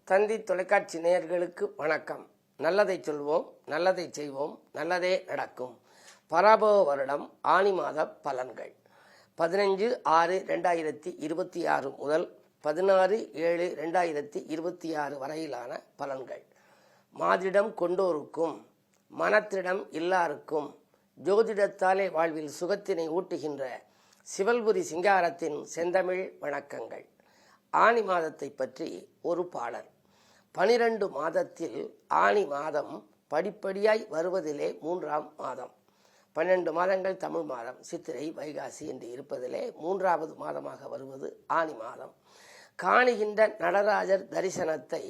தந்தி தொலைக்காட்சி நேயர்களுக்கு வணக்கம். நல்லதை சொல்வோம், நல்லதை செய்வோம், நல்லதே நடக்கும். பராபவ வருடம் ஆனி மாத பலன்கள் 15/6/2026 முதல் 16/7/2026 வரையிலான பலன்கள். மாதிடம் கொண்டோருக்கும் மனத்திடம் இல்லாருக்கும் ஜோதிடத்தாலே வாழ்வில் சுகத்தினை ஊட்டுகின்ற சிவல்புரி சிங்காரத்தின் செந்தமிழ் வணக்கங்கள். ஆனி மாதத்தை பற்றி ஒரு பாடல். 12 மாதத்தில் ஆனி மாதம் படிப்படியாய் வருவதிலே 3ஆம் மாதம். 12 மாதங்கள் தமிழ் மாதம், சித்திரை வைகாசி என்று இருப்பதிலே 3வது மாதமாக வருவது ஆனி மாதம். காணுகின்ற நடராஜர் தரிசனத்தை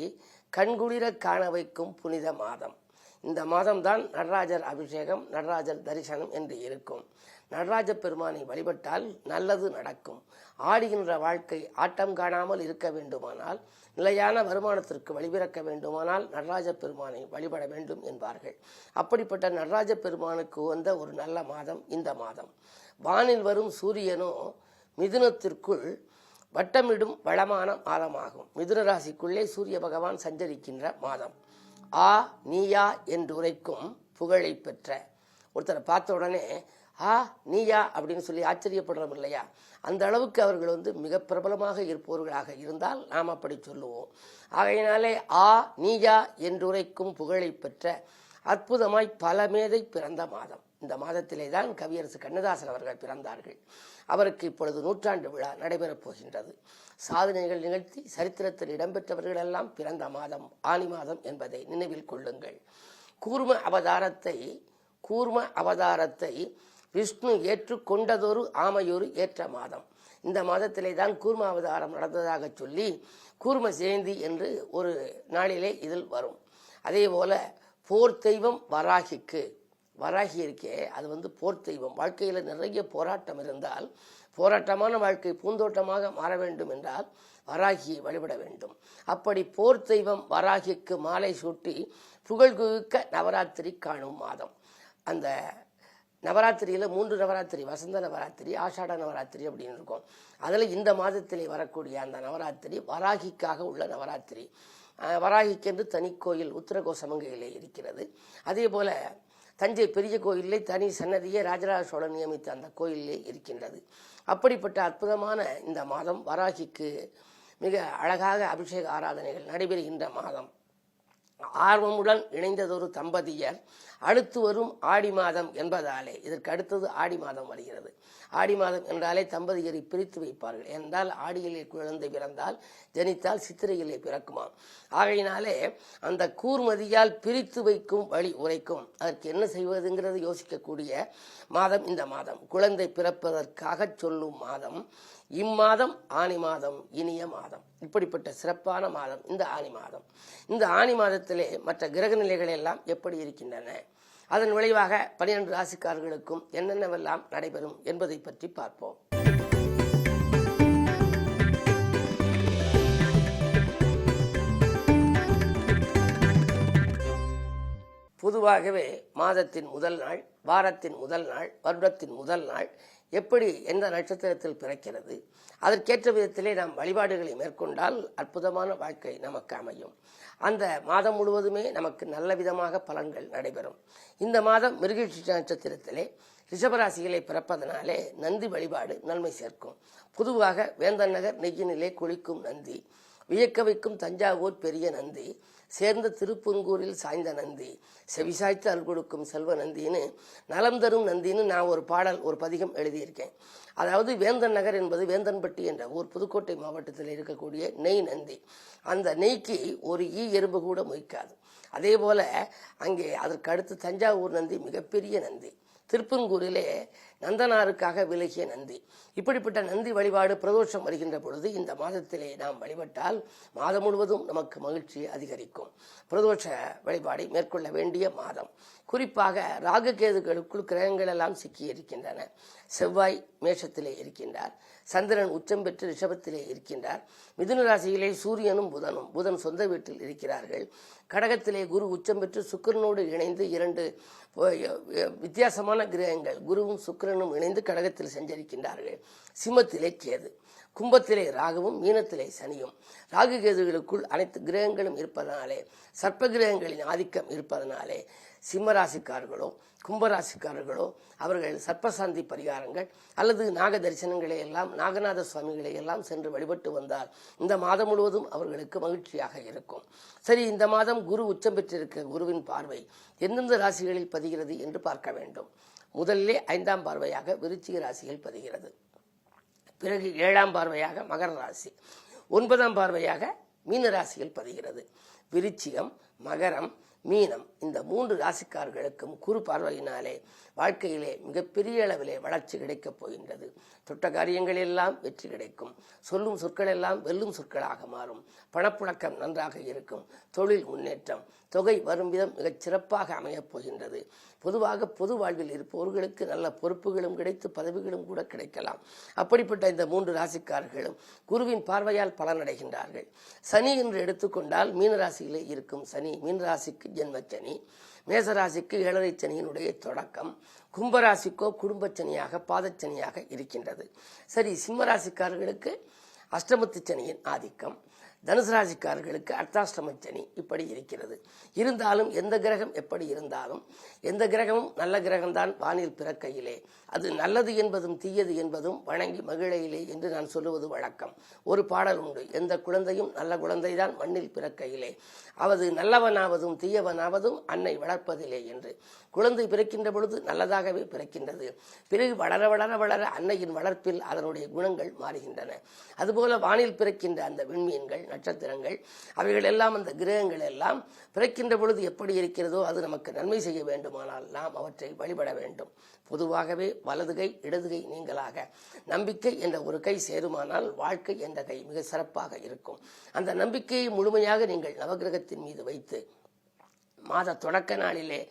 கண்குளிர காண வைக்கும் புனித மாதம். இந்த மாதம்தான் நடராஜர் அபிஷேகம், நடராஜர் தரிசனம் என்று இருக்கும். நடராஜ பெருமானை வழிபட்டால் நல்லது நடக்கும். ஆடுகின்ற வாழ்க்கை ஆட்டம் காணாமல் இருக்க வேண்டுமானால், நிலையான வருமானத்திற்கு வழிபிறக்க வேண்டுமானால் நடராஜ பெருமானை வழிபட வேண்டும் என்பார்கள். அப்படிப்பட்ட நடராஜ பெருமானுக்கு உகந்த ஒரு நல்ல மாதம் இந்த மாதம். வானில் வரும் சூரியனோ மிதுனத்திற்குள் வட்டமிடும் வளமான மாதமாகும். மிதுன ராசிக்குள்ளே சூரிய பகவான் சஞ்சரிக்கின்ற மாதம். ஆ நீயா என்று உரைக்கும் புகழை பெற்ற ஒருத்தரை பார்த்த உடனே ஆ நீயா அப்படின்னு சொல்லி ஆச்சரியப்படுறோம் இல்லையா? அந்த அளவுக்கு அவர்கள் மிக பிரபலமாக இருப்பவர்களாக இருந்தால் நாம் அப்படி சொல்லுவோம். ஆகையினாலே ஆ நீயா என்று உரைக்கும் புகழை பெற்ற அற்புதமாய் பல மேதை பிறந்த மாதம். இந்த மாதத்திலே தான் கவியரசு கண்ணதாசன் அவர்கள் பிறந்தார்கள். அவருக்கு இப்பொழுது 100ஆண்டு விழா நடைபெறப் போகின்றது. சாதனைகள் நிகழ்த்தி சரித்திரத்தில் இடம்பெற்றவர்கள் எல்லாம் பிறந்த மாதம் ஆனி மாதம் என்பதை நினைவில் கொள்ளுங்கள். கூர்ம அவதாரத்தை விஷ்ணு ஏற்றுக்கொண்டதொரு ஆமையொரு ஏற்ற மாதம். இந்த மாதத்திலே தான் கூர்ம அவதாரம் நடந்ததாக சொல்லி கூர்ம ஜெயந்தி என்று ஒரு நாளிலே இதில் வரும். அதே போல போர் தெய்வம் வராகி இருக்கே, அது போர் தெய்வம். வாழ்க்கையில் நிறைய போராட்டம் இருந்தால், போராட்டமான வாழ்க்கை பூந்தோட்டமாக மாற வேண்டும் என்றால் வராகியை வழிபட வேண்டும். அப்படி போர் தெய்வம் வராகிக்கு மாலை சூட்டி புகழ் குவிக்க நவராத்திரி காணும் மாதம். அந்த நவராத்திரியில் 3 நவராத்திரி, வசந்த நவராத்திரி, ஆஷாட நவராத்திரி அப்படின்னு இருக்கும். அதில் இந்த மாதத்திலே வரக்கூடிய அந்த நவராத்திரி வராகிக்காக உள்ள நவராத்திரி. வராகிக்கென்று தனி கோயில் உத்தரகோசமங்கையிலே இருக்கிறது. அதே போல தஞ்சை பெரிய கோயிலே தனி சன்னதியே ராஜராஜ சோழன் நியமித்த அந்த கோயிலே இருக்கின்றது. அப்படிப்பட்ட அற்புதமான இந்த மாதம் வராகிக்கு மிக அழகாக அபிஷேக ஆராதனைகள் நடைபெறுகின்ற மாதம். ஆர்வமுடன் இணைந்ததொரு தம்பதியர் அடுத்து வரும் ஆடி மாதம் என்பதாலே இதற்கு அடுத்தது ஆடி மாதம் வருகிறது. ஆடி மாதம் என்றாலே தம்பதியரை பிரித்து வைப்பார்கள். என்றால் ஆடியிலே குழந்தை பிறந்தால் ஜனித்தால் சித்திரையிலே பிறக்குமாம். ஆகையினாலே அந்த கூர்மதியால் பிரித்து வைக்கும் வழி உரைக்கும். அதற்கு என்ன செய்வதுங்கிறது யோசிக்கக்கூடிய மாதம் இந்த மாதம். குழந்தை பிறப்பதற்காக சொல்லும் மாதம் இம்மாதம் ஆனி மாதம், இனிய மாதம். இப்படிப்பட்ட சிறப்பான மாதம் இந்த ஆனி மாதம். இந்த ஆனி மாதத்திலே மற்ற கிரக நிலைகள் எல்லாம் எப்படி இருக்கின்றன, அதன் விளைவாக 12 ராசிக்காரர்களுக்கும் என்னென்னவெல்லாம் நடைபெறும் என்பதை பற்றி பார்ப்போம். பொதுவாகவே மாதத்தின் முதல் நாள், வாரத்தின் முதல் நாள், வருடத்தின் முதல் நாள் எப்படி எந்த நட்சத்திரத்தில் பிறக்கிறது, அதற்கேற்ற விதத்திலே நாம் வழிபாடுகளை மேற்கொண்டால் அற்புதமான வாழ்க்கை நமக்கு அமையும். அந்த மாதம் முழுவதுமே நமக்கு நல்ல விதமாக பலன்கள் நடைபெறும். இந்த மாதம் மிருகசீரிஷ நட்சத்திரத்திலே ரிஷபராசிகளை பிறப்பதனாலே நந்தி வழிபாடு நன்மை சேர்க்கும். பொதுவாக வேந்தன் நகர் நெய்யினிலே குளிக்கும் நந்தி, வியக்க வைக்கும் தஞ்சாவூர் பெரிய நந்தி, சேர்ந்த திருப்புங்கூரில் சாய்ந்த நந்தி, செவிசாய்த்து அருள் கொடுக்கும் செல்வ நந்தின்னு, நலம் தரும் நந்தின்னு நான் ஒரு பதிகம் எழுதியிருக்கேன். அதாவது வேந்தன் நகர் என்பது வேந்தன்பட்டி என்ற ஊர், புதுக்கோட்டை மாவட்டத்தில் இருக்கக்கூடிய நெய் நந்தி. அந்த நெய்க்கு ஒரு எறும்பு கூட மொய்க்காது. அதே போல அங்கே அதற்கு அடுத்து தஞ்சாவூர் நந்தி மிகப்பெரிய நந்தி, திருப்பங்கூரிலே நந்தனாருக்காக விலகிய நந்தி. இப்படிப்பட்ட நந்தி வழிபாடு பிரதோஷம் வருகின்ற பொழுது இந்த மாதத்திலே நாம் வழிபட்டால் மாதம் முழுவதும் நமக்கு மகிழ்ச்சி அதிகரிக்கும். பிரதோஷ வழிபாடை மேற்கொள்ள வேண்டிய மாதம். குறிப்பாக ராகுகேதுகளுக்குள் கிரகங்கள் எல்லாம் சிக்கி இருக்கின்றன. செவ்வாய் மேஷத்திலே இருக்கின்றார், சந்திரன் உச்சம் பெற்று ரிஷபத்திலே இருக்கின்றார், மிதுன ராசியிலே சூரியனும் புதன் சொந்த வீட்டில் இருக்கிறார்கள், கடகத்திலே குரு உச்சம் பெற்று சுக்கிரனோடு இணைந்து 2 வித்தியாசமான கிரகங்கள் குருவும் சுக்கிரனும் இணைந்து கடகத்தில் சஞ்சரிக்கின்றார்கள். சிம்மத்திலே கேது, கும்பத்திலே ராகுவும், மீனத்திலே சனியும். ராகு கேதுகளுக்குள் அனைத்து கிரகங்களும் இருப்பதனாலே, சர்ப்ப கிரகங்களின் ஆதிக்கம் இருப்பதனாலே சிம்மராசிக்காரர்களோ கும்பராசிக்காரர்களோ அவர்கள் சர்ப்பசாந்தி பரிகாரங்கள் அல்லது நாக தரிசனங்களை எல்லாம், நாகநாத சுவாமிகளை எல்லாம் சென்று வழிபட்டு வந்தால் இந்த மாதம் முழுவதும் அவர்களுக்கு மகிழ்ச்சியாக இருக்கும். சரி, இந்த மாதம் குரு உச்சம் பெற்றிருக்க குருவின் பார்வை எந்தெந்த ராசிகளில் பதிகிறது என்று பார்க்க வேண்டும். முதலிலே 5ஆம் பார்வையாக விருச்சிக ராசியில் பதிகிறது. பிறகு 7ஆம் பார்வையாக மகர ராசி, 9ஆம் பார்வையாக மீன ராசியில் பதிகிறது. விருச்சிகம், மகரம், மீனம் இந்த 3 ராசிக்காரர்களுக்கும் குரு பார்வையினாலே வாழ்க்கையிலே மிகப்பெரிய அளவிலே வளர்ச்சி கிடைக்கப் போகின்றது. தொட்ட காரியங்கள் எல்லாம் வெற்றி கிடைக்கும். சொல்லும் சொற்கள் எல்லாம் வெல்லும் சொற்களாக மாறும். பணப்புழக்கம் நன்றாக இருக்கும். தொழில் முன்னேற்றம், தொகை வரும் விதம் மிகச் சிறப்பாக அமையப் போகின்றது. பொதுவாக பொது வாழ்வில் இருப்பவர்களுக்கு நல்ல பொறுப்புகளும் கிடைத்து பதவிகளும் கூட கிடைக்கலாம். அப்படிப்பட்ட இந்த 3 ராசிக்காரர்களும் குருவின் பார்வையால் பலனடைகின்றார்கள். சனி என்று எடுத்துக்கொண்டால் மீனராசியிலே இருக்கும் சனி மீனராசிக்கு ஜென்மச்சனி, மேசராசிக்கு 7.5 சனியினுடைய தொடக்கம், கும்பராசிக்கோ குடும்பச்சனியாக பாதச்சனியாக இருக்கின்றது. சரி, சிம்மராசிக்காரர்களுக்கு அஷ்டமத்து சனியின் ஆதிக்கம், தனுசு ராசிக்காரர்களுக்கு அர்த்தாஷ்டம சனி இப்படி இருக்கிறது. இருந்தாலும் எந்த கிரகம் எப்படி இருந்தாலும், எந்த கிரகமும் நல்ல கிரகம்தான் வானில் பிறக்கையிலே. அது நல்லது என்பதும் தீயது என்பதும் வணங்கி மகிழையிலே என்று நான் சொல்லுவது வழக்கம். ஒரு பாடல் உண்டு, எந்த குழந்தையும் நல்ல குழந்தைதான் மண்ணில் பிறக்கையிலே, அவது நல்லவனாவதும் தீயவனாவதும் அன்னை வளர்ப்பதிலே என்று. குழந்தை பிறக்கின்ற பொழுது நல்லதாகவே பிறக்கின்றது. பிறகு வளர வளர வளர அன்னையின் வளர்ப்பில் அதனுடைய குணங்கள் மாறுகின்றன. அதுபோல வானில் பிறக்கின்ற அந்த விண்மீன்கள், நட்சத்திரங்கள், அவைகள் எல்லாம், அந்த கிரகங்கள் எல்லாம் பிறக்கின்ற பொழுது எப்படி இருக்கிறதோ அது நமக்கு நன்மை செய்ய வேண்டுமானால் நாம் அவற்றை வழிபட வேண்டும். பொதுவாகவே வலது கை இடது கை நீங்களாக நம்பிக்கை என்ற ஒரு கை சேருமானால் வாழ்க்கை என்ற கை மிக சிறப்பாக இருக்கும். அந்த நம்பிக்கையை முழுமையாக நீங்கள் நவகிரகத்தின் மீது வைத்து மாத தொடக்க நாளிலே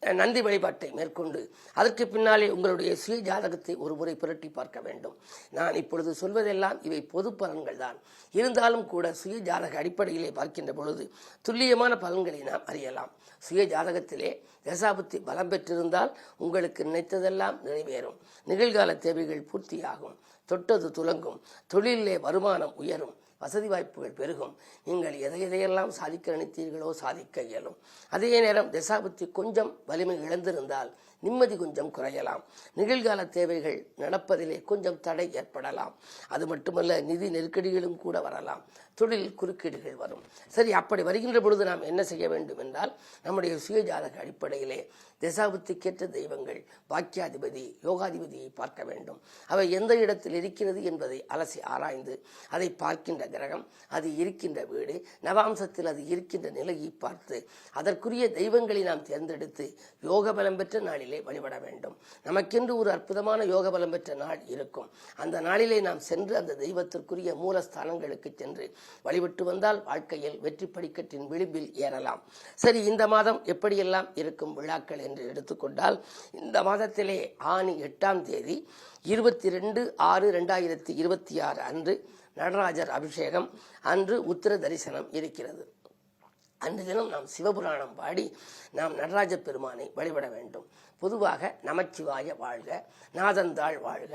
நந்தி வழிபாட்டை மேற்கொண்டு அதற்கு பின்னாலே உங்களுடைய சுய ஜாதகத்தை ஒரு முறை புரட்டி பார்க்க வேண்டும். நான் இப்பொழுது சொல்வதெல்லாம் இவை பொது பலன்கள் தான். இருந்தாலும் கூட சுய ஜாதக அடிப்படையிலே பார்க்கின்ற பொழுது துல்லியமான பலன்களை நாம் அறியலாம். சுய ஜாதகத்திலே தசாபுத்தி பலம் பெற்றிருந்தால் உங்களுக்கு நினைத்ததெல்லாம் நிறைவேறும். நிகழ்கால தேவைகள் பூர்த்தியாகும். தொட்டது துலங்கும். தொழிலே வருமானம் உயரும். வசதி வாய்ப்புகள் பெருகும். நீங்கள் எதையெல்லாம் சாதிக்க நினைத்தீர்களோ சாதிக்க இயலும். அதே நேரம் தசாபுத்தி கொஞ்சம் வலிமை இழந்திருந்தால் நிம்மதி கொஞ்சம் குறையலாம். நிகழ்கால தேவைகள் நடப்பதிலே கொஞ்சம் தடை ஏற்படலாம். அது மட்டுமல்ல, நிதி நெருக்கடிகளும் கூட வரலாம். தொழில் குறுக்கீடுகள் வரும். சரி, அப்படி வருகின்ற பொழுது நாம் என்ன செய்ய வேண்டும் என்றால், நம்முடைய சுய ஜாதக அடிப்படையிலே தசாபுத்திக்கேற்ற தெய்வங்கள், பாக்கியாதிபதி, யோகாதிபதியை பார்க்க வேண்டும். அவை எந்த இடத்தில் இருக்கிறது என்பதை அலசி ஆராய்ந்து அதை பார்க்கின்ற கிரகம், அது இருக்கின்ற வீடு, நவாம்சத்தில் அது இருக்கின்ற நிலையை பார்த்து அதற்குரிய தெய்வங்களை நாம் தேர்ந்தெடுத்து யோக பலம் பெற்ற நாளிலே வழிபட வேண்டும். நமக்கென்று ஒரு அற்புதமான யோக பலம் பெற்ற நாள் இருக்கும். அந்த நாளிலே நாம் சென்று அந்த தெய்வத்திற்குரிய மூலஸ்தானங்களுக்கு சென்று வழிபட்டு வந்தால் வாழ்க்கையில் வெற்றி படிக்கட்டின் விளிம்பில் ஏறலாம். சரி, இந்த மாதம் எப்படியெல்லாம் இருக்கும் விழாக்கள் என்று எடுத்துக்கொண்டால், இந்த மாதத்திலே ஆனி 8ஆம் தேதி 22/6/2026 அன்று நடராஜர் அபிஷேகம், அன்று உத்திர தரிசனம் இருக்கிறது. அன்று தினம் நாம் சிவபுராணம் பாடி நாம் நடராஜ பெருமானை வழிபட வேண்டும். பொதுவாக நமச்சிவாய வாழ்க, நாதந்தாள் வாழ்க,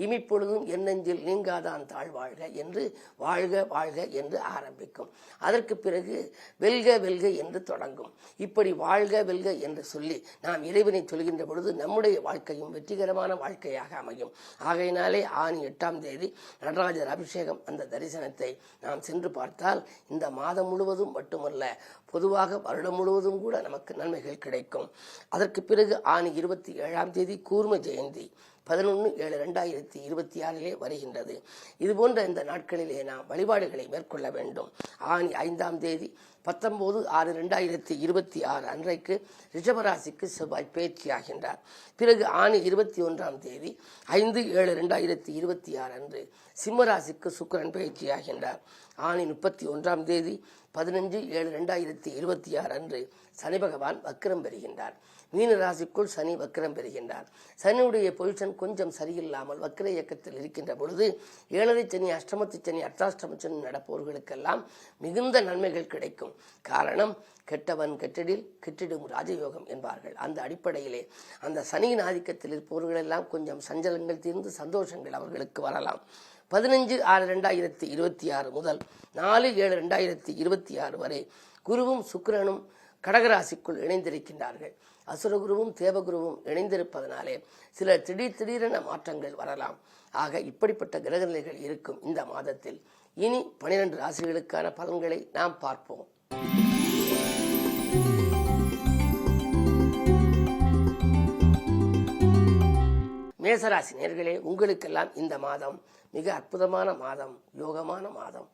இமிப்பொழுதும் எண்ணெஞ்சில் நீங்காதான் தாழ் வாழ்க என்று வாழ்க வாழ்க என்று ஆரம்பிக்கும். அதற்கு பிறகு வெல்க வெல்க என்று தொடங்கும். இப்படி வாழ்க வெல்க என்று சொல்லி நாம் இறைவனை சொல்கின்ற பொழுது நம்முடைய வாழ்க்கையும் வெற்றிகரமான வாழ்க்கையாக அமையும். ஆகையினாலே ஆனி 8ஆம் தேதி நடராஜர் அபிஷேகம், அந்த தரிசனத்தை நாம் சென்று பார்த்தால் இந்த மாதம் முழுவதும் மட்டுமல்ல, பொதுவாக வருடம் முழுவதும் கூட நமக்கு நன்மைகள் கிடைக்கும். அதற்கு பிறகு ஆனி 27ஆம் தேதி கூர்ம ஜெயந்தி 11/7/2026 வருகின்றது. இதுபோன்ற இந்த நாட்களிலே நாம் வழிபாடுகளை மேற்கொள்ள வேண்டும். ஆனி 5ஆம் தேதி 19/6/2026 அன்றைக்கு ரிஷபராசிக்கு செவ்வாய் பயிற்சியாகின்றார். பிறகு ஆனி 21ஆம் தேதி 5/7/2026 அன்று சிம்மராசிக்கு சுக்கிரன் பயிற்சியாகின்றார். ஆனி 31ஆம் தேதி 15/7/2026 அன்று சனி பகவான் வக்ரம் பெறுகின்றார். மீன ராசிக்குள் சனி வக்கிரம் பெறுகின்றார். சனியுடைய பொசிஷன் கொஞ்சம் சரியில்லாமல் வக்கிர இயக்கத்தில் இருக்கின்ற பொழுது 7ரை சனி, அஷ்டமத்து சனி, அர்த்தாஷ்டம சனி நடப்பவர்களுக்கெல்லாம் மிகுந்த நன்மைகள் கிடைக்கும். காரணம், கெட்டவன் கெட்டிடில் கெட்டிடும் ராஜயோகம் என்பார்கள். அந்த அடிப்படையிலே அந்த சனியின் ஆதிக்கத்தில் இருப்பவர்களெல்லாம் கொஞ்சம் சஞ்சலங்கள் தீர்ந்து சந்தோஷங்கள் அவர்களுக்கு வரலாம். 15/6/2026 முதல் 4/7/2026 வரை குருவும் சுக்கிரனும் கடகராசிக்குள் இணைந்திருக்கின்றார்கள். அசுரகுருவும் தேவகுருவும் இணைந்திருப்பதனாலே சில திடீரென மாற்றங்கள் வரலாம். ஆக இப்படிப்பட்ட கிரகநிலைகள் இருக்கும் இந்த மாதத்தில் இனி 12 ராசிகளுக்கான பலன்களை நாம் பார்ப்போம். மேசராசி நேயர்களே, உங்களுக்கெல்லாம் இந்த மாதம் மிக அற்புதமான மாதம், யோகமான மாதம்.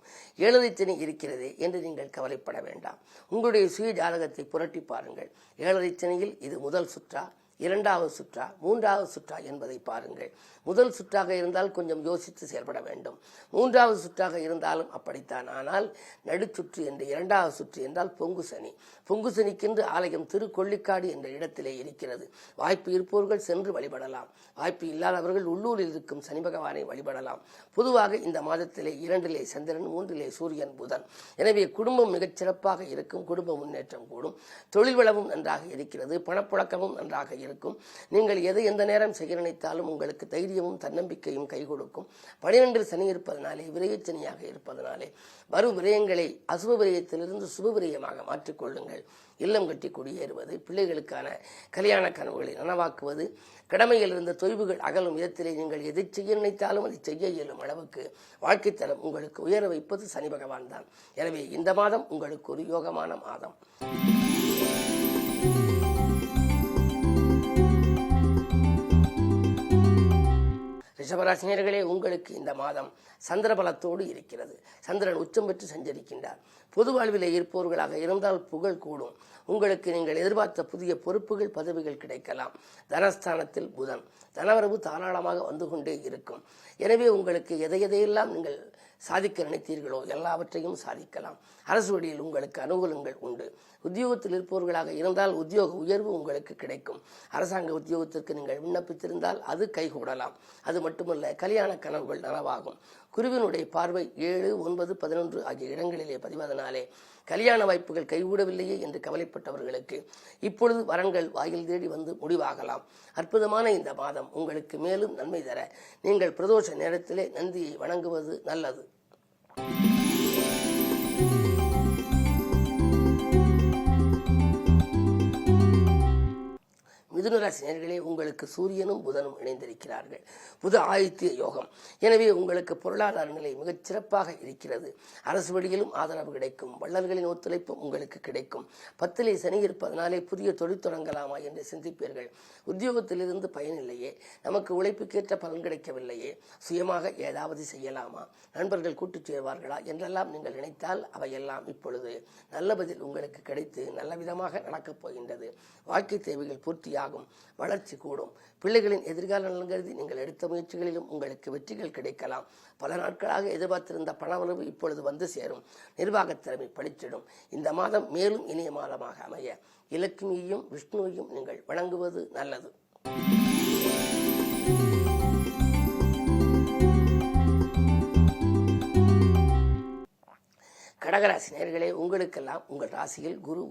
7ரை சனி இருக்கிறது என்று நீங்கள் கவலைப்பட வேண்டாம். உங்களுடைய சுய ஜாதகத்தை புரட்டி பாருங்கள். 7ரை சனியில் இது முதல் சுற்றா, 2வது சுற்றா, 3வது சுற்றா என்பதை பாருங்கள். முதல் சுற்றாக இருந்தால் கொஞ்சம் யோசித்து செயல்பட வேண்டும். 3வது சுற்றாக இருந்தாலும் அப்படித்தான். ஆனால் நடுச்சுற்று என்று 2வது சுற்று என்றால் பொங்கு சனி. பொங்கு சனிக்கென்று ஆலயம் திருக்கொள்ளிக்காடு என்ற இடத்திலே இருக்கிறது. வாய்ப்பு இருப்பவர்கள் சென்று வழிபடலாம். வாய்ப்பு இல்லாதவர்கள் உள்ளூரில் இருக்கும் சனி பகவானை வழிபடலாம். பொதுவாக இந்த மாதத்திலே 2லே சந்திரன், 3லே சூரியன், புதன். எனவே குடும்பம் மிகச் சிறப்பாக இருக்கும். குடும்ப முன்னேற்றம் கூடும். தொழில் வளமும் நன்றாக இருக்கிறது. பணப்புழக்கமும் நன்றாக இருக்கும். நீங்கள் எதை எந்த நேரம் செய்ய நினைத்தாலும் உங்களுக்கு தைரியமும் தன்னம்பிக்கையும் கை கொடுக்கும். 12 சனி இருப்பதனாலே, விரயச்சனியாக இருப்பதனாலே வரும் விரயங்களை அசுப விரயத்திலிருந்து சுப விரயமாக மாற்றிக்கொள்ளுங்கள். இல்லம் கட்டி குடியேறுவது, பிள்ளைகளுக்கான கல்யாண கனவுகளை நனவாக்குவது, கடமையில் இருந்த தொய்வுகள் அகலும் விதத்திலே நீங்கள் எதை செய்ய நினைத்தாலும் அதை செய்ய இயலும் அளவுக்கு வாழ்க்கை தரம் உங்களுக்கு உயர வைப்பது சனி பகவான் தான். எனவே இந்த மாதம் உங்களுக்கு ஒரு யோகமான மாதம். ரிஷபராசினியர்களே, உங்களுக்கு இந்த மாதம் சந்திரபலத்தோடு இருக்கிறது. சந்திரன் உச்சம் பெற்று சஞ்சரிக்கின்றார். பொது வாழ்விலே இருப்பவர்களாக இருந்தால் புகழ் கூடும். உங்களுக்கு நீங்கள் எதிர்பார்த்த புதிய பொறுப்புகள், பதவிகள் கிடைக்கலாம். தனஸ்தானத்தில் புதன், தனவரவு தாராளமாக வந்து கொண்டே இருக்கும். எனவே உங்களுக்கு எதையெல்லாம் நீங்கள் சாதிக்க நினைத்தீர்களோ எல்லாவற்றையும் சாதிக்கலாம். அரசு வழியில் உங்களுக்கு அனுகூலங்கள் உண்டு. உத்தியோகத்தில் இருப்பவர்களாக இருந்தால் உத்தியோக உயர்வு உங்களுக்கு கிடைக்கும். அரசாங்க உத்தியோகத்திற்கு நீங்கள் விண்ணப்பித்திருந்தால் அது கைகூடலாம். அது மட்டுமல்ல, கல்யாண கனவுகள் நனவாகும். குருவினுடைய பார்வை 7, 9, 11 ஆகிய இடங்களிலே பதிவதனாலே கல்யாண வாய்ப்புகள் கைகூடவில்லையே என்று கவலைப்பட்டவர்களுக்கு இப்பொழுது வரன்கள் வாயில் தேடி வந்து முடிவாகலாம். அற்புதமான இந்த மாதம் உங்களுக்கு மேலும் நன்மை தர நீங்கள் பிரதோஷ நேரத்திலே நந்தியை வணங்குவது நல்லது. மிதுனராசி நேயர்களே, உங்களுக்கு சூரியனும் புதனும் இணைந்திருக்கிறார்கள். புத ஆதித்ய யோகம். எனவே உங்களுக்கு பொருளாதார நிலை மிகச் சிறப்பாக இருக்கிறது. அரசு வழியிலும் ஆதரவு கிடைக்கும். வள்ளல்களின் ஒத்துழைப்பும் உங்களுக்கு கிடைக்கும். 10லே சனி இருப்பதனாலே புதிய தொழில் தொடங்கலாமா என்று சிந்திப்பீர்கள். உத்தியோகத்திலிருந்து பயனில்லையே, நமக்கு உழைப்புக்கேற்ற பலன் கிடைக்கவில்லையே, சுயமாக ஏதாவது செய்யலாமா, நண்பர்கள் கூட்டுச் சேர்வார்களா என்றெல்லாம் நீங்கள் நினைத்தால் அவையெல்லாம் இப்பொழுது நல்ல பதில் உங்களுக்கு கிடைத்து நல்ல விதமாக நடக்கப் போகின்றது. வாழ்க்கை தேவைகள் பூர்த்தியாகும். வளர்ச்சி கூடும். பிள்ளைகளின் எதிர்கால நலன் கருதி நீங்கள் எடுத்த முயற்சிகளிலும் உங்களுக்கு வெற்றிகள் கிடைக்கலாம். பல நாட்களாக எதிர்பார்த்திருந்த பணவரவு இப்பொழுது வந்து சேரும். நிர்வாகத் திறமை பளிச்சிடும். இந்த மாதம் மேலும் இனிய மாதமாக அமைய இலட்சுமியையும் விஷ்ணுவையும் நீங்கள் வணங்குவது நல்லது. கடகராசி நேயர்களே, உங்களுக்கெல்லாம் உங்கள் ராசியில் குரு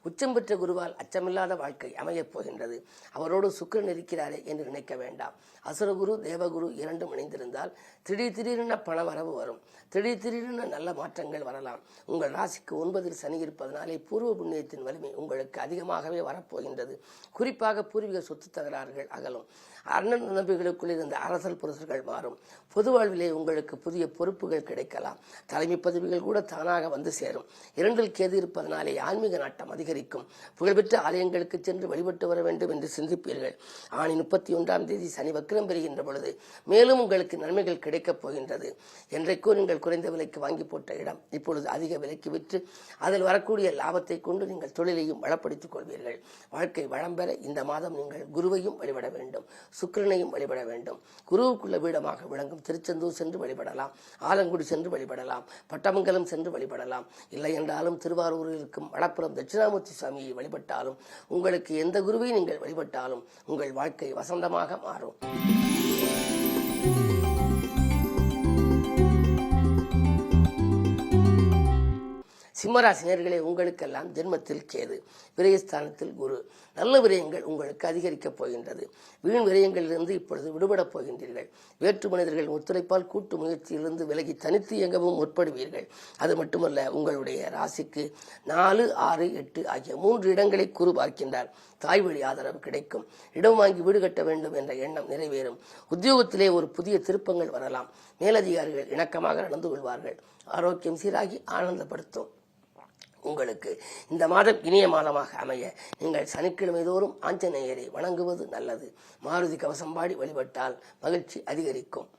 உச்சம் பெற்ற குருவால் அச்சமில்லாத வாழ்க்கை அமையப் போகின்றது. அவரோடு சுக்கிரன் இருக்கிறாரே என்று நினைக்க வேண்டாம். அசுரகுரு, தேவகுரு இரண்டும் இணைந்திருந்தால் திடீரென பண வரவு வரும். திடீரென நல்ல மாற்றங்கள் வரலாம். உங்கள் ராசிக்கு 9ல் சனி இருப்பதனாலே பூர்வ புண்ணியத்தின் வலிமை உங்களுக்கு அதிகமாகவே வரப்போகின்றது. குறிப்பாக பூர்வீக சொத்து தகராறுகள் அகலும். அண்ணன் நம்பிகளுக்குள் இருந்த அரசல் புரசல்கள் மாறும். பொது வாழ்விலே உங்களுக்கு புதிய பொறுப்புகள் கிடைக்கலாம். தலைமை பதவிகள் கூட தானாக வந்து சேரும். 2ல் கேது இருப்பதனாலே ஆன்மீக நாட்டம் அதிகரிக்கும். புகழ்பெற்ற ஆலயங்களுக்கு சென்று வழிபட்டு வர வேண்டும் என்று சிந்திப்பீர்கள். ஆணி 31ஆம் தேதி சனி வக்கிரம் பெறுகின்ற பொழுது மேலும் உங்களுக்கு நன்மைகள் கிடைக்கப் போகின்றது. என்றைக்கோ நீங்கள் குறைந்த விலைக்கு வாங்கி போட்ட இடம் இப்பொழுது அதிக விலைக்கு விற்று அதில் வரக்கூடிய லாபத்தை கொண்டு நீங்கள் தொழிலையும் வளப்படுத்திக் கொள்வீர்கள். வாழ்க்கை வளம் பெற இந்த மாதம் நீங்கள் குருவையும் வழிபட வேண்டும், சுக்கிரனையும் வழிபட வேண்டும். குருவுக்குள்ள வீடமாக விளங்கும் திருச்செந்தூர் சென்று வழிபடலாம். ஆலங்குடி சென்று வழிபடலாம். பட்டமங்கலம் சென்று சென்று வழிபடலாம். இல்லை என்றாலும் திருவாரூரில் இருக்கும் வடப்புறம் தட்சிணாமூர்த்தி சுவாமியை வழிபட்டாலும், உங்களுக்கு எந்த குருவை நீங்கள் வழிபட்டாலும் உங்கள் வாழ்க்கை வசந்தமாக மாறும். சிம்மராசினியர்களே, உங்களுக்கெல்லாம் ஜென்மத்தில் கேது, விரயஸ்தானத்தில் குரு. நல்ல விரயங்கள் உங்களுக்கு அதிகரிக்கப் போகின்றது. வீண் விரயங்களிலிருந்து இப்பொழுது விடுபடப் போகின்றீர்கள். வேற்று மனிதர்கள் ஒத்துழைப்பால் கூட்டு முயற்சியிலிருந்து விலகி தனித்து இயங்கவும் முற்படுவீர்கள். அது மட்டுமல்ல, உங்களுடைய ராசிக்கு 4, 6, 8 ஆகிய 3 இடங்களை குரு பார்க்கின்றார். தாய் வழி ஆதரவு கிடைக்கும். இடம் வாங்கி வீடு கட்ட வேண்டும் என்ற எண்ணம் நிறைவேறும். உத்தியோகத்திலே ஒரு புதிய திருப்பங்கள் வரலாம். மேலதிகாரிகள் இணக்கமாக நடந்து கொள்வார்கள். ஆரோக்கியம் சீராகி ஆனந்தப்படுத்தும். உங்களுக்கு இந்த மாதம் இனிய மாதமாக அமைய நீங்கள் சனிக்கிழமை தோறும் ஆஞ்சநேயரை வணங்குவது நல்லது. மாருதி கவசம் பாடி வழிபட்டால் மகிழ்ச்சி அதிகரிக்கும்.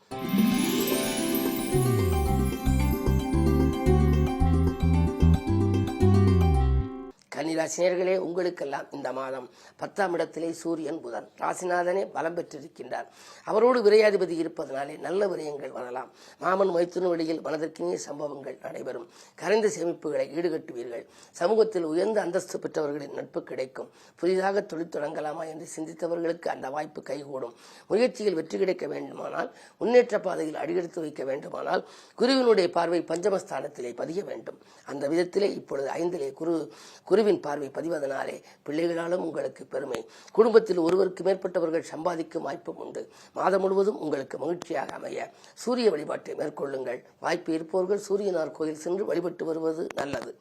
கன்னிராசினியர்களே, உங்களுக்கெல்லாம் இந்த மாதம் 10ஆம் இடத்திலே சூரியன் புதன் ராசிநாதனே பலம் பெற்றிருக்கின்றார். அவரோடு விரையாதிபதி இருப்பதனாலே நல்ல விரயங்கள் வரலாம். மாமன் மைத்துன வழியில் மனதிற்கினிய சம்பவங்கள் நடைபெறும். கரைந்த சேமிப்புகளை ஈடுகட்டுவீர்கள். சமூகத்தில் உயர்ந்த அந்தஸ்து பெற்றவர்களின் நட்பு கிடைக்கும். புதிதாக தொழில் தொடங்கலாமா என்று சிந்தித்தவர்களுக்கு அந்த வாய்ப்பு கைகூடும். முயற்சியில் வெற்றி கிடைக்க வேண்டுமானால், முன்னேற்ற பாதையில் அடியெடுத்து வைக்க வேண்டுமானால் குருவினுடைய பார்வை பஞ்சமஸ்தானத்திலே பதிய வேண்டும். அந்த விதத்திலே இப்பொழுது 5லே குருவின் பார்வை பதிவதனாலே பிள்ளைகளாலும் உங்களுக்கு பெருமை. குடும்பத்தில் ஒருவருக்கு மேற்பட்டவர்கள் சம்பாதிக்கும் வாய்ப்பும் உண்டு. மாதம் முழுவதும் உங்களுக்கு மகிழ்ச்சியாக அமைய சூரிய வழிபாட்டை மேற்கொள்ளுங்கள். வாய்ப்பு இருப்பவர்கள் சூரியனார் கோயில் சென்று வழிபட்டு வருவது நல்லது.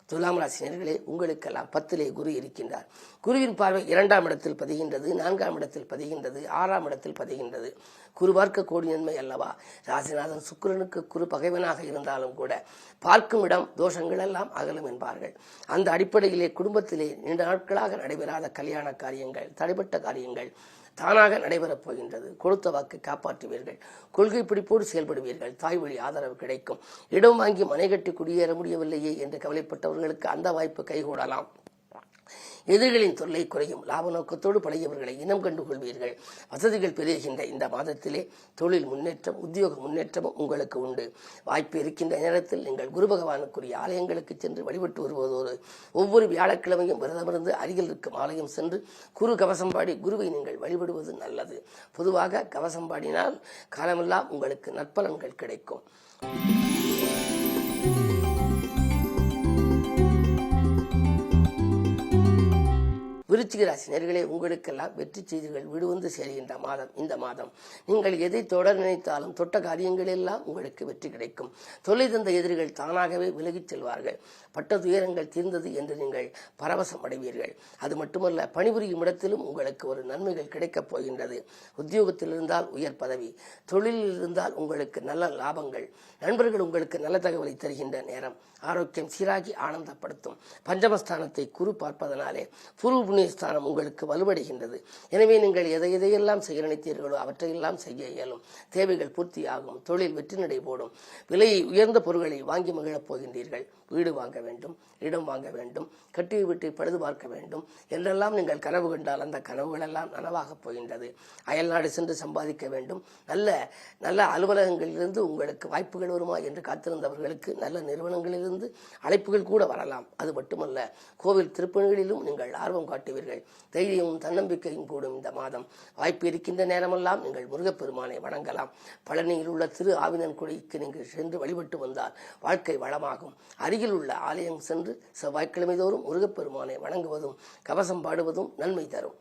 துலாம் ராசினியர்களே, உங்களுக்கெல்லாம் 10லே குரு இருக்கின்றார். குருவின் பார்வை 2ஆம் இடத்தில் பதிகின்றது, 4ஆம் இடத்தில் பதிகின்றது, 6ஆம் இடத்தில் பதிகின்றது. குரு பார்க்க கோடி நன்மை அல்லவா? ராசிநாதன் சுக்கிரனுக்கு குரு பகைவனாக இருந்தாலும் கூட பார்க்கும் இடம் தோஷங்கள் எல்லாம் அகலும் என்பார்கள். அந்த அடிப்படையிலே குடும்பத்திலே நீண்ட நாட்களாக நடைபெறாத கல்யாண காரியங்கள், தடைப்பட்ட காரியங்கள் தானாக நடைபெறப் போகின்றது. கொடுத்த வாக்கு காப்பாற்றுவீர்கள். கொள்கை பிடிப்போடு செயல்படுவீர்கள். தாய் வழி ஆதரவு கிடைக்கும். இடம் வாங்கி மனை கட்டி குடியேற முடியவில்லையே என்று கவலைப்பட்டவர்களுக்கு அந்த வாய்ப்பு கைகூடலாம். எதிரிகளின் தொல்லை குறையும். லாப நோக்கத்தோடு பழையவர்களை இனம் கண்டு கொள்வீர்கள். வசதிகள் பெருகின்ற இந்த மாதத்திலே தொழில் முன்னேற்றம், உத்தியோக முன்னேற்றமும் உங்களுக்கு உண்டு. வாய்ப்பு இருக்கின்ற நேரத்தில் நீங்கள் குரு பகவானுக்குரிய ஆலயங்களுக்கு சென்று வழிபட்டு வருவதோடு ஒவ்வொரு வியாழக்கிழமையும் விரதமிருந்து அருகில் இருக்கும் ஆலயம் சென்று குரு கவசம் பாடி குருவை நீங்கள் வழிபடுவது நல்லது. பொதுவாக கவசம் பாடினால் காலமெல்லாம் உங்களுக்கு நற்பலன்கள் கிடைக்கும். விருச்சிக ராசி நேயர்களே, உங்களுக்கெல்லாம் வெற்றி செய்திகள் விடுவந்து சேர்கின்ற மாதம் இந்த மாதம். நீங்கள் எதை தொடர் நினைத்தாலும் தொட்ட காரியங்கள் எல்லாம் உங்களுக்கு வெற்றி கிடைக்கும். தொல்லை தந்த எதிரிகள் தானாகவே விலகிச் செல்வார்கள். பட்ட துயரங்கள் தீர்ந்தது என்று நீங்கள் பரவசம் அடைவீர்கள். அது மட்டுமல்ல, பணிபுரியும் இடத்திலும் உங்களுக்கு ஒரு நன்மைகள் கிடைக்கப் போகின்றது. உத்தியோகத்தில் இருந்தால் உயர் பதவி, தொழிலில் இருந்தால் உங்களுக்கு நல்ல லாபங்கள், நண்பர்கள் உங்களுக்கு நல்ல தகவலை தருகின்ற நேரம். ஆரோக்கியம் சீராகி ஆனந்தப்படுத்தும். பஞ்சமஸ்தானத்தை குரு பார்ப்பதனாலே பூர்வ புண்ணியஸ்தானம் உங்களுக்கு வலுவடைகின்றது. எனவே நீங்கள் எதையெல்லாம் செய்ய நினைத்தீர்களோ அவற்றையெல்லாம் செய்ய இயலும். தேவைகள் பூர்த்தியாகும். தொழில் வெற்றி நடை போடும். விலையை உயர்ந்த பொருட்களை வாங்கி மகிழப் போகின்றீர்கள். வீடு வாங்க வேண்டும், இடம் வாங்க வேண்டும், கட்டிய வீட்டை பழுது பார்க்க வேண்டும் என்றெல்லாம் நீங்கள் கனவு கண்டால் அந்த கனவுகளெல்லாம் நனவாகப் போகின்றது. அயல்நாடு சென்று சம்பாதிக்க வேண்டும். நல்ல நல்ல அலுவலகங்களிலிருந்து உங்களுக்கு வாய்ப்புகள் வருமா என்று காத்திருந்தவர்களுக்கு நல்ல நிறுவனங்களிலிருந்து அழைப்புகள் கூட வரலாம். அது மட்டுமல்ல, கோவில் திருப்பணிகளிலும் நீங்கள் ஆர்வம் காட்டுவீர்கள். தைரியமும் தன்னம்பிக்கையும் கூடும் இந்த மாதம். வாய்ப்பு இருக்கின்ற நேரமெல்லாம் நீங்கள் முருகப்பெருமானை வணங்கலாம். பழனியில் உள்ள திரு ஆவினன் குடிக்கு நீங்கள் சென்று வழிபட்டு வந்தால் வாழ்க்கை வளமாகும். அருகில் உள்ள ஆலயம் சென்று செவ்வாய்க்கிழமை தோறும் முருகப்பெருமானை வணங்குவதும் கவசம் பாடுவதும் நன்மை தரும்.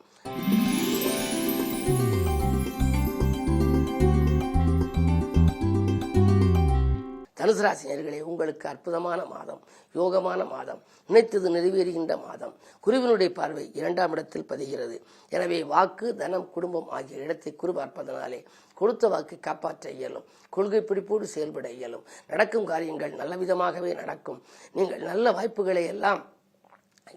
தனுசு ராசி நேயர்களே, உங்களுக்கு அற்புதமான மாதம், யோகமான மாதம், நினைத்தது நிறைவேறுகின்ற மாதம். குருவினுடைய பார்வை 2ஆம் இடத்தில் பதிகிறது. எனவே வாக்கு, தனம், குடும்பம் ஆகிய இடத்தை குரு பார்ப்பதனாலே கொடுத்த வாக்கு காப்பாற்ற இயலும். கொள்கை பிடிப்போடு செயல்பட இயலும். நடக்கும் காரியங்கள் நல்ல விதமாகவே நடக்கும். நீங்கள் நல்ல வாய்ப்புகளை எல்லாம்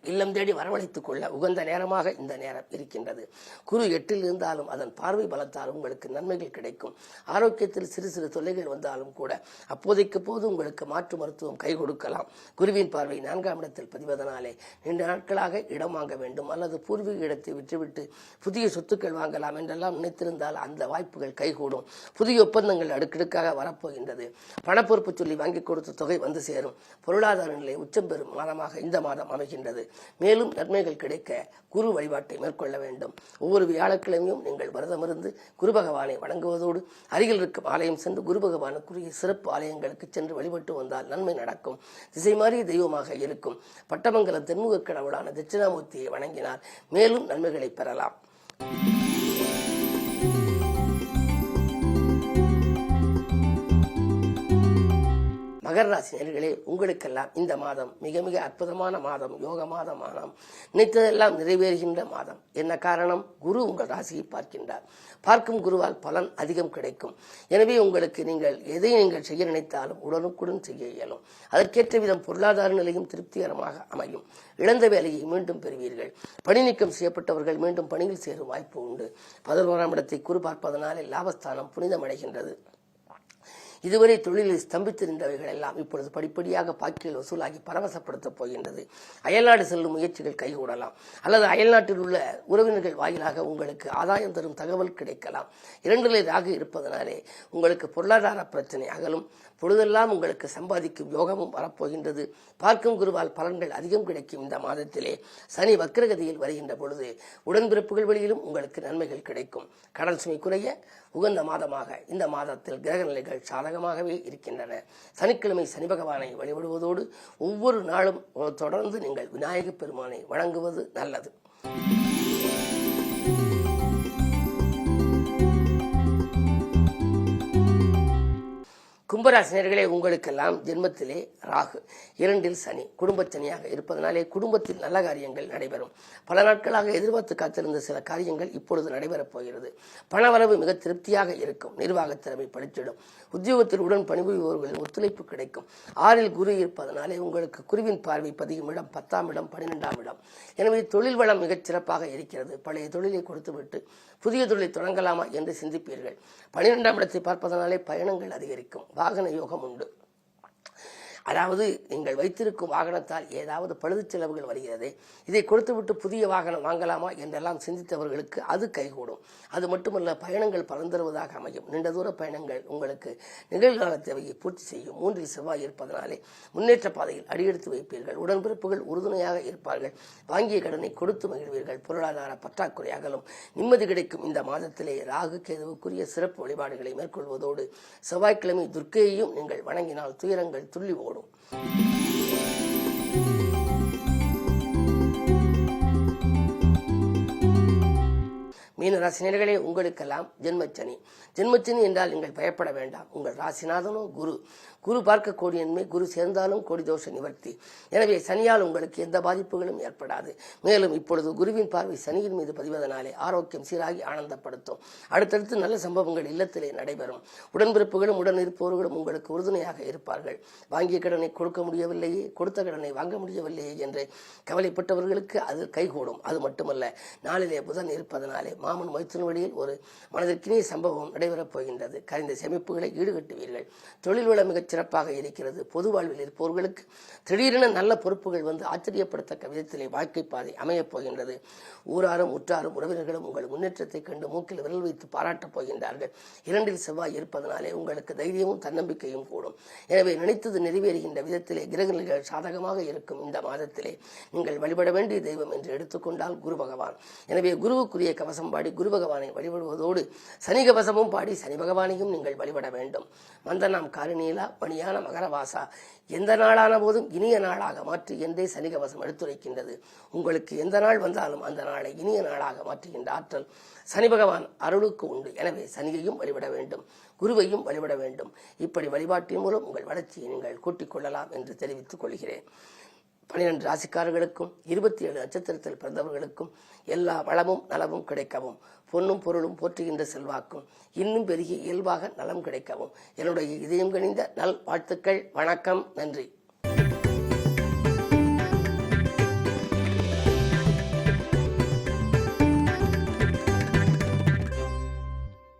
இல்லம் தேடி வரவழைத்துக் கொள்ள உகந்த நேரமாக இந்த நேரம் இருக்கின்றது. குரு 8ல் இருந்தாலும் அதன் பார்வை பலத்தால் உங்களுக்கு நன்மைகள் கிடைக்கும். ஆரோக்கியத்தில் சிறு சிறு தொல்லைகள் வந்தாலும் கூட அப்போதைக்கு போது உங்களுக்கு மாற்று மருத்துவம் கை கொடுக்கலாம். குருவின் பார்வை 4ஆம் இடத்தில் பதிவதனாலே நீண்ட நாட்களாக இடம் வாங்க வேண்டும் அல்லது பூர்வீக இடத்தை விட்டுவிட்டு புதிய சொத்துக்கள் வாங்கலாம் என்றெல்லாம் நினைத்திருந்தால் அந்த வாய்ப்புகள் கைகூடும். புதிய ஒப்பந்தங்கள் அடுக்கடுக்காக வரப்போகின்றது. பணப்பொறுப்பு சொல்லி வாங்கி கொடுத்த தொகை வந்து சேரும். பொருளாதார நிலை உச்சம் பெறும் மாதமாக இந்த மாதம் அமைகின்றது. மேலும் நன்மைகள் கிடைக்க குரு வழிபாட்டை மேற்கொள்ள வேண்டும். ஒவ்வொரு வியாழக்கிழமையும் நீங்கள் விரதமிருந்து குரு பகவானை வணங்குவதோடு அருகில் இருக்கும் ஆலயம் சென்று குரு பகவானுக்குரிய சிறப்பு ஆலயங்களுக்கு சென்று வழிபட்டு வந்தால் நன்மை நடக்கும். திசை மாறிய தெய்வமாக இருக்கும் பட்டமங்கலம் தென்முக கடவுளான தட்சிணாமூர்த்தியை வணங்கினால் மேலும் நன்மைகளை பெறலாம். மகர ராசி நேயர்களே, உங்களுக்கெல்லாம் இந்த மாதம் மிக மிக அற்புதமான மாதம், யோக மாதம். நினைத்ததெல்லாம் நிறைவேறுகின்ற மாதம். என்ன காரணம்? குரு உங்கள் ராசியை பார்க்கின்றார். பார்க்கும் குருவால் பலன் அதிகம் கிடைக்கும். எனவே உங்களுக்கு எதை நீங்கள் செய்ய நினைத்தாலும் உடனுக்குடன் செய்ய இயலும். அதற்கேற்ற விதம் பொருளாதார நிலையும் திருப்திகரமாக அமையும். இழந்த வேலையை மீண்டும் பெறுவீர்கள். பணி நீக்கம் செய்யப்பட்டவர்கள் மீண்டும் பணியில் சேரும் வாய்ப்பு உண்டு. 11ஆம் இடத்தை குரு பார்ப்பதனாலே லாபஸ்தானம் புனிதமடைகின்றது. இதுவரை தொழிலில் ஸ்தம்பித்திருந்தவைகள் எல்லாம் இப்பொழுது படிப்படியாக பாக்கியில் வசூலாகி பரவசப்படுத்தப் போகின்றது. அயல்நாடு செல்லும் முயற்சிகள் கைகூடலாம் அல்லது அயல்நாட்டில் உள்ள உறவினர்கள் வாயிலாக உங்களுக்கு ஆதாயம் தரும் தகவல் கிடைக்கலாம். 2ல் ராகு இருப்பதனாலே உங்களுக்கு பொருளாதார பிரச்சனை அகலும். பொழுதெல்லாம் உங்களுக்கு சம்பாதிக்கும் யோகமும் வரப்போகின்றது. பார்க்கும் குருவால் பலன்கள் அதிகம் கிடைக்கும். இந்த மாதத்திலே சனி வக்ரகதியில் வருகின்ற பொழுது உடன்பிறப்புகள் வழியிலும் உங்களுக்கு நன்மைகள் கிடைக்கும். கடல் சுமை குறைய உகந்த மாதமாக இந்த மாதத்தில் கிரக நிலைகள் சாதகமாகவே இருக்கின்றன. சனிக்கிழமை சனி பகவானை வழிபடுவதோடு ஒவ்வொரு நாளும் தொடர்ந்து நீங்கள் விநாயகப் பெருமானை வணங்குவது நல்லது. கும்பராசினியர்களே, உங்களுக்கெல்லாம் ஜென்மத்திலே ராகு, 2ல் சனி, குடும்பச் சனியாக இருப்பதனாலே குடும்பத்தில் நல்ல காரியங்கள் நடைபெறும். பல நாட்களாக எதிர்பார்த்து காத்திருந்த சில காரியங்கள் இப்பொழுது நடைபெறப் போகிறது. பணவரவு மிக திருப்தியாக இருக்கும். நிர்வாகத் திறமை பளிச்சிடும். உத்தியோகத்தில் உடன் பணிபுரிபவர்களின் ஒத்துழைப்பு கிடைக்கும். 6ல் குரு இருப்பதனாலே உங்களுக்கு குருவின் பார்வை 10ஆம் இடம், 10ஆம் இடம், 12ஆம் இடம். எனவே தொழில் வளம் மிகச் சிறப்பாக இருக்கிறது. பழைய தொழிலை கொடுத்துவிட்டு புதிய தொழிலை தொடங்கலாமா என்று சிந்திப்பீர்கள். 12ஆம் இடத்தை பார்ப்பதனாலே பயணங்கள் அதிகரிக்கும். வாகன யோகம் உண்டு. அதாவது நீங்கள் வைத்திருக்கும் வாகனத்தால் ஏதாவது பழுது செலவுகள் வருகிறது, இதை கொடுத்துவிட்டு புதிய வாகனம் வாங்கலாமா என்றெல்லாம் சிந்தித்தவர்களுக்கு அது கைகூடும். அது மட்டுமல்ல, பயணங்கள் பறந்துருவதாக அமையும். நீண்ட தூர பயணங்கள் உங்களுக்கு நிகழ்கால தேவையை பூர்த்தி செய்யும். 3ல் செவ்வாய் இருப்பதனாலே முன்னேற்ற பாதையில் அடியெடுத்து வைப்பீர்கள். உடன்பிறப்புகள் உறுதுணையாக இருப்பார்கள். வாங்கிய கடனை கொடுத்து மகிழ்வீர்கள். பொருளாதார பற்றாக்குறை அகலும். நிம்மதி கிடைக்கும். இந்த மாதத்திலே ராகு கேதுவுக்குரிய சிறப்பு வழிபாடுகளை மேற்கொள்வதோடு செவ்வாய்க்கிழமை துர்க்கையையும் நீங்கள் வணங்கினால் துயரங்கள் துள்ளி ஓடும். மீனராசினியர்களே, உங்களுக்கெல்லாம் ஜென்மச்சனி. ஜென்மச்சனி என்றால் நீங்கள் பயப்பட வேண்டாம். உங்கள் ராசிநாதனும் குரு. குரு பார்க்க கோடி நன்மை. குரு சேர்ந்தாலும் கோடி தோஷ நிவர்த்தி. எனவே சனியால் உங்களுக்கு எந்த பாதிப்புகளும் ஏற்படாது. மேலும் இப்பொழுது குருவின் பார்வை சனியின் மீது பதிவதனாலே ஆரோக்கியம் சீராகி ஆனந்தப்படுத்தும். அடுத்தடுத்து நல்ல சம்பவங்கள் இல்லத்திலே நடைபெறும். உடன்பிறப்புகளும் உடன் இருப்பவர்களும் உங்களுக்கு உறுதுணையாக இருப்பார்கள். வாங்கிய கடனை கொடுக்க முடியவில்லையே, கொடுத்த கடனை வாங்க முடியவில்லையே என்று கவலைப்பட்டவர்களுக்கு அது கைகூடும். அது மட்டுமல்ல, நாளிலே புதன் இருப்பதனாலே மாமன் மைத்துன வழியில் ஒரு மனதிற்கினிய சம்பவம் நடைபெறப் போகின்றது. கரைந்த சேமிப்புகளை ஈடுகட்டுவீர்கள். தொழில் வளம் மிகச் சிறப்பாக இருக்கிறது. பொது வாழ்வில் இருப்பவர்களுக்கு திடீரென நல்ல பொறுப்புகள் வந்து ஆச்சரியப்படத்தக்க விதத்திலே வாழ்க்கை பாதை அமையப் போகின்றது. ஊராரும் உற்றாரும் உறவினர்களும் உங்கள் முன்னேற்றத்தை கண்டு மூக்கில் விரல் வைத்து பாராட்டப் போகின்றார்கள். 2ல் செவ்வாய் இருப்பதனாலே உங்களுக்கு தைரியமும் தன்னம்பிக்கையும் கூடும். எனவே நினைத்தது நிறைவேறுகின்ற விதத்திலே கிரகநிலைகள் சாதகமாக இருக்கும். இந்த மாதத்திலே நீங்கள் வழிபட வேண்டிய தெய்வம் என்று எடுத்துக்கொண்டால் குரு பகவான். எனவே குருவுக்குரிய கவசம் பாடி குரு பகவானை வழிபடுவதோடு சனி கவசமும் பாடி சனி பகவானையும் நீங்கள் வழிபட வேண்டும். மந்தனாம் காரிநீலா மணியான மகரவாசா, எந்த நாளான போதும் இனிய நாளாக மாற்றி என்றே சனி கவசம் எடுத்துரைக்கின்றது. உங்களுக்கு எந்த நாள் வந்தாலும் அந்த நாளை இனிய நாளாக மாற்றுகின்ற ஆற்றல் சனி பகவான் அருளுக்கு உண்டு. எனவே சனியையும் வழிபட வேண்டும், குருவையும் வழிபட வேண்டும். இப்படி வழிபாட்டின் மூலம் உங்கள் வளர்ச்சியை நீங்கள் கூட்டிக் கொள்ளலாம் என்று தெரிவித்துக் கொள்கிறேன். 12 ராசிக்காரர்களுக்கும் 27 நட்சத்திரத்தில் பிறந்தவர்களுக்கும் எல்லா வளமும் நலமும் கிடைக்கவும், பொன்னும் பொருளும் போற்றுகின்ற செல்வாக்கும் இன்னும் பெருகி இயல்பாக நலம் கிடைக்கவும் என்னுடைய இதயம் கனிந்த நல் வாழ்த்துக்கள். வணக்கம். நன்றி.